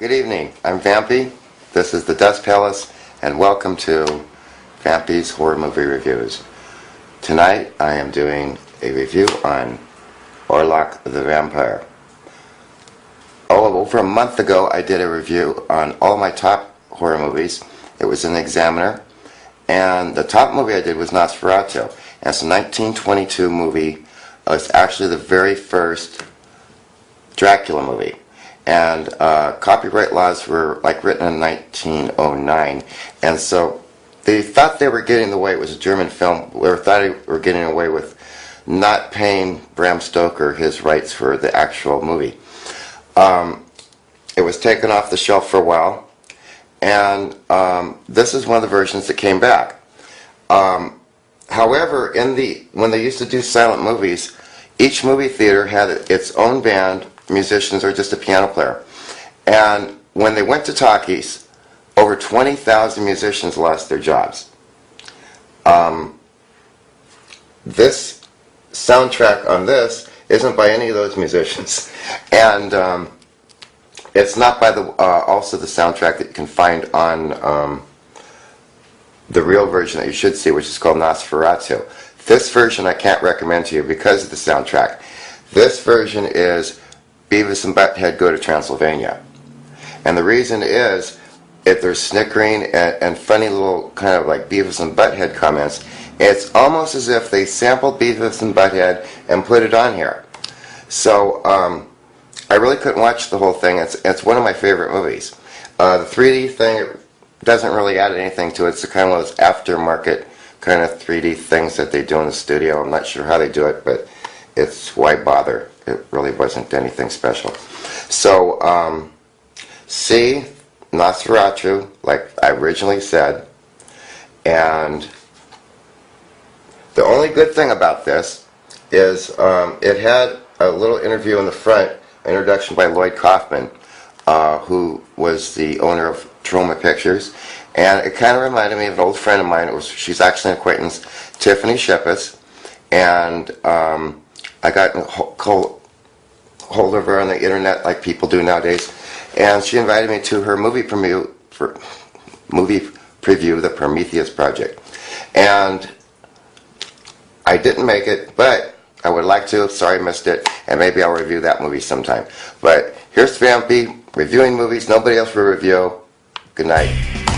Good evening, I'm Vampy, this is the Dust Palace, and welcome to Vampy's Horror Movie Reviews. Tonight I am doing a review on Orlok the Vampire. Over a month ago I did a review on all my top horror movies. It was in the Examiner, and the top movie I did was Nosferatu. And it's a 1922 movie. It's actually the very first Dracula movie. And copyright laws were written in 1909, and so they thought they were getting away. It was a German film. They thought they were getting away with not paying Bram Stoker his rights for the actual movie. It was taken off the shelf for a while, and this is one of the versions that came back. However, when they used to do silent movies, each movie theater had its own band, musicians, or just a piano player. And when they went to talkies, over 20,000 musicians lost their jobs. This soundtrack on this isn't by any of those musicians, and it's not by also the soundtrack that you can find on the real version that you should see, which is called Nosferatu. This version I can't recommend to you because of the soundtrack. This version is Beavis and Butthead Go to Transylvania. And the reason is, if there's snickering and funny little kind of like Beavis and Butthead comments, it's almost as if they sampled Beavis and Butthead and put it on here. So I really couldn't watch the whole thing. It's one of my favorite movies. The 3D thing doesn't really add anything to it. It's kind of one of those aftermarket kind of 3D things that they do in the studio. I'm not sure how they do it, but it's why bother. It really wasn't anything special. So, see Nosferatu, like I originally said, and the only good thing about this is it had a little interview in the front, introduction by Lloyd Kaufman, who was the owner of Troma Pictures, and it kind of reminded me of an old friend of mine. She's actually an acquaintance, Tiffany Shepis, and I got hold of her on the internet like people do nowadays, and she invited me to her movie preview, The Prometheus Project. And I didn't make it, but I would like to. Sorry I missed it, and maybe I'll review that movie sometime. But here's Vampy reviewing movies nobody else will review. Good night.